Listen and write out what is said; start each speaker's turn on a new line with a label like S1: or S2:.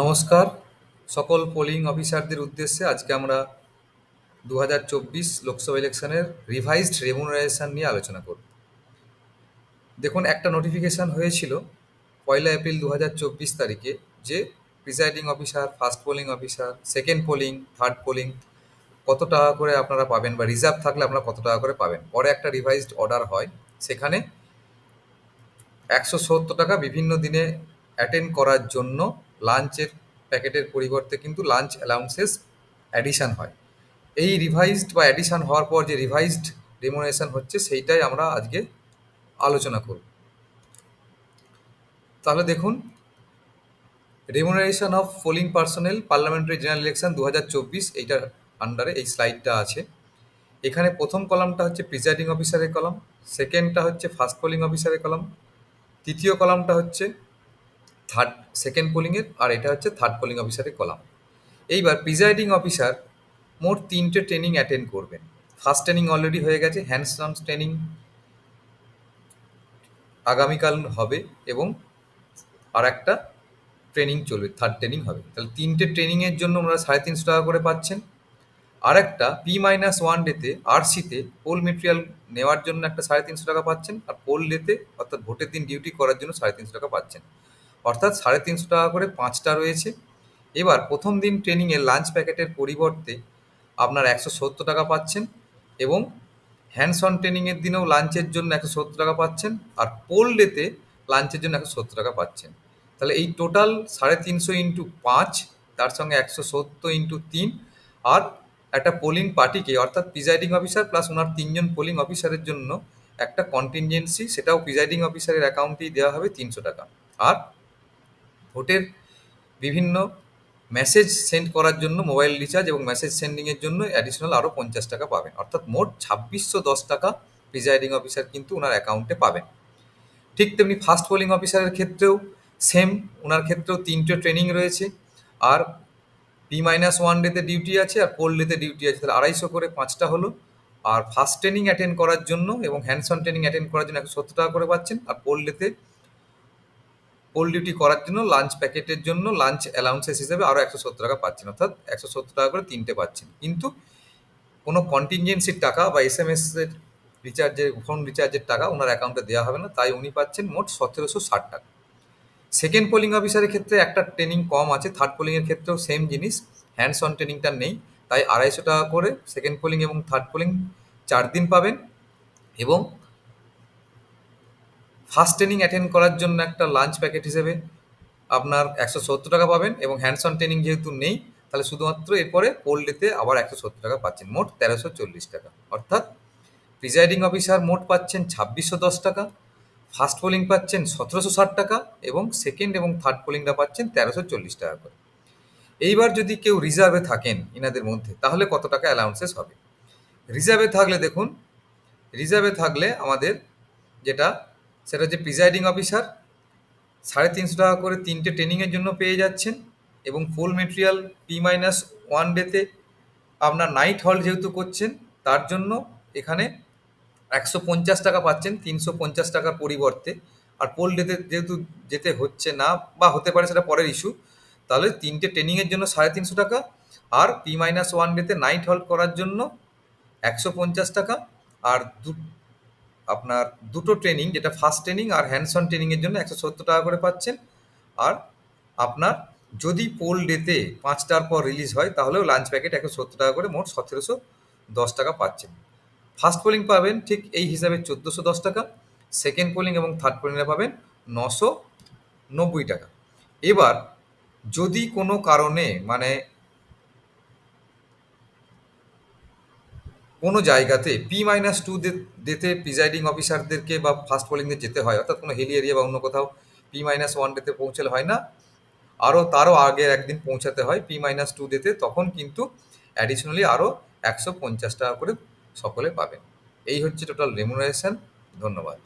S1: নমস্কার সকল পোলিং অফিসারদের উদ্দেশ্যে আজকে আমরা 2024 লোকসভা ইলেকশনের রিভাইজড রেমুনারেশন নিয়ে আলোচনা করব। দেখুন, একটা নোটিফিকেশান হয়েছিল 1 এপ্রিল 2024 তারিখে যে presiding officer, first polling officer, second polling, third polling কত টাকা করে আপনারা পাবেন বা রিজার্ভ থাকলে আপনারা কত টাকা করে পাবেন। পরে একটা রিভাইজড অর্ডার হয়, সেখানে 170 টাকা বিভিন্ন দিনে অ্যাটেন্ড করার জন্য লাঞ্চের প্যাকেটের পরিবর্তে কিন্তু লাঞ্চ অ্যালাউন্সেস অ্যাডিশান হয়। এই রিভাইজড বা অ্যাডিশান হওয়ার পর যে রিভাইজড রেমুনারেশন হচ্ছে সেইটাই আমরা আজকে আলোচনা করব। তাহলে দেখুন, remuneration of polling personnel parliamentary general election 2024 এইটার আন্ডারে এই স্লাইডটা আছে। এখানে প্রথম কলামটা হচ্ছে প্রিজাইডিং অফিসারের কলাম, সেকেন্ডটা হচ্ছে ফার্স্ট পোলিং অফিসারের কলাম, তৃতীয় কলামটা হচ্ছে সেকেন্ড পোলিংয়ের, আর এটা হচ্ছে থার্ড পোলিং অফিসারের কলাম। এইবার প্রিজাইডিং অফিসার মোট 3টে ট্রেনিং অ্যাটেন্ড করবেন। ফার্স্ট ট্রেনিং অলরেডি হয়ে গেছে, হ্যান্ডস অন ট্রেনিং আগামীকাল হবে এবং আর একটা ট্রেনিং চলবে, থার্ড ট্রেনিং হবে। তাহলে 3টে ট্রেনিংয়ের জন্য ওনারা 350 টাকা করে পাচ্ছেন। আর একটা P-1 ডেতে আরসিতে পোল মেটেরিয়াল নেওয়ার জন্য একটা 350 টাকা পাচ্ছেন, আর পোল ডেতে অর্থাৎ ভোটের দিন ডিউটি করার জন্য 350 টাকা পাচ্ছেন। অর্থাৎ 350 টাকা করে 5টা রয়েছে। এবার প্রথম দিন ট্রেনিংয়ে লাঞ্চ প্যাকেটের পরিবর্তে আপনার 170 টাকা পাচ্ছেন এবং হ্যান্ডস অন ট্রেনিংয়ের দিনেও লাঞ্চের জন্য 170 টাকা পাচ্ছেন, আর পোল ডেতে লাঞ্চের জন্য 170 টাকা পাচ্ছেন। তাহলে এই টোটাল 350 ইন্টু 5, তার সঙ্গে 170 ইন্টু 3, আর একটা পোলিং পার্টিকে অর্থাৎ প্রিজাইডিং অফিসার প্লাস ওনার 3জন পোলিং অফিসারের জন্য একটা কন্টিনজেন্সি, সেটাও প্রিজাইডিং অফিসারের অ্যাকাউন্টেই দেওয়া হবে 300 টাকা। আর ভোটের বিভিন্ন মেসেজ সেন্ড করার জন্য মোবাইল রিচার্জ এবং মেসেজ সেন্ডিংয়ের জন্য অ্যাডিশনাল আরও 50 টাকা পাবেন। অর্থাৎ মোট 2610 টাকা প্রিজাইডিং অফিসার কিন্তু ওনার অ্যাকাউন্টে পাবেন। ঠিক তেমনি ফার্স্ট পোলিং অফিসারের ক্ষেত্রেও সেম, ওনার ক্ষেত্রেও 3টে ট্রেনিং রয়েছে, আর P-1 ডেতে ডিউটি আছে আর পোল ডেতে ডিউটি আছে। তাহলে 250 করে 5টা হলো। আর ফার্স্ট ট্রেনিং অ্যাটেন্ড করার জন্য এবং হ্যান্ডস অন ট্রেনিং অ্যাটেন্ড করার জন্য 170 টাকা করে পাচ্ছেন, আর পোল ডেতে পোল ডিউটি করার জন্য লাঞ্চ প্যাকেটের জন্য লাঞ্চ অ্যালাউন্সেস হিসেবে আরও 170 টাকা পাচ্ছেন। অর্থাৎ 170 টাকা করে 3টে পাচ্ছেন। কিন্তু কোনো কন্টিনজেন্সির টাকা বা SMS-এর রিচার্জের, ফোন রিচার্জের টাকা ওনার অ্যাকাউন্টে দেওয়া হবে না, তাই উনি পাচ্ছেন মোট 1760 টাকা। সেকেন্ড পোলিং অফিসারের ক্ষেত্রে একটা ট্রেনিং কম আছে, থার্ড পোলিংয়ের ক্ষেত্রেও সেম জিনিস, হ্যান্ডস অন ট্রেনিংটা নেই, তাই 250 টাকা করে সেকেন্ড পোলিং এবং থার্ড পোলিং 4 দিন পাবেন। এবং ফার্স্ট ট্রেনিং অ্যাটেন্ড করার জন্য একটা লাঞ্চ প্যাকেট হিসেবে আপনার 170 টাকা পাবেন, এবং হ্যান্ডস অন ট্রেনিং যেহেতু নেই তাহলে শুধুমাত্র এরপরে পোল ডেতে আবার 170 টাকা পাচ্ছেন, মোট 1340 টাকা। অর্থাৎ প্রিজাইডিং অফিসার মোট পাচ্ছেন 2610 টাকা, ফার্স্ট পোলিং পাচ্ছেন 1760 টাকা এবং সেকেন্ড এবং থার্ড পোলিংটা পাচ্ছেন 1340 টাকা করে। এইবার যদি কেউ রিজার্ভে থাকেন ইনাদের মধ্যে, তাহলে কত টাকা অ্যালাউন্সেস হবে? রিজার্ভে থাকলে দেখুন, রিজার্ভে থাকলে আমাদের যেটা, সেটা হচ্ছে প্রিজাইডিং অফিসার 350 টাকা করে 3টে ট্রেনিংয়ের জন্য পেয়ে যাচ্ছেন, এবং পোল মেটেরিয়াল P-1 ডেতে আপনার নাইট হল্ট যেহেতু করছেন তার জন্য এখানে 150 টাকা পাচ্ছেন 350 টাকার পরিবর্তে। আর পোল ডেতে যেহেতু যেতে হচ্ছে না বা হতে পারে সেটা পরের ইস্যু, তাহলে 3টে ট্রেনিংয়ের জন্য 350 টাকা, আর P-1 ডেতে নাইট হল্ট করার জন্য 150 টাকা, আর আপনার দুটো ট্রেনিং, যেটা ফার্স্ট ট্রেনিং আর হ্যান্ডস অন ট্রেনিংয়ের জন্য 170 টাকা করে পাচ্ছেন। আর আপনার যদি পোল ডেতে 5টার পর রিলিজ হয় তাহলেও লাঞ্চ প্যাকেট 170 টাকা করে মোট 1710 টাকা পাচ্ছেন। ফার্স্ট পোলিং পাবেন ঠিক এই হিসাবে 1410 টাকা, সেকেন্ড পোলিং এবং থার্ড পোলিংয়ে পাবেন 990 টাকা। এবার যদি কোনো কারণে মানে কোনো জায়গাতে P-2 ডেতে প্রিজাইডিং অফিসারদেরকে বা ফার্স্ট পোলিংদের যেতে হয়, অর্থাৎ কোনো হিলি এরিয়া বা অন্য কোথাও P-1 ডেতে পৌঁছালে হয় না, তারও আগে একদিন পৌঁছাতে হয় P-2 ডেতে, তখন কিন্তু অ্যাডিশনালি আরও 150 টাকা করে সকলে পাবেন। এই হচ্ছে টোটাল রেমুনারেশন। ধন্যবাদ।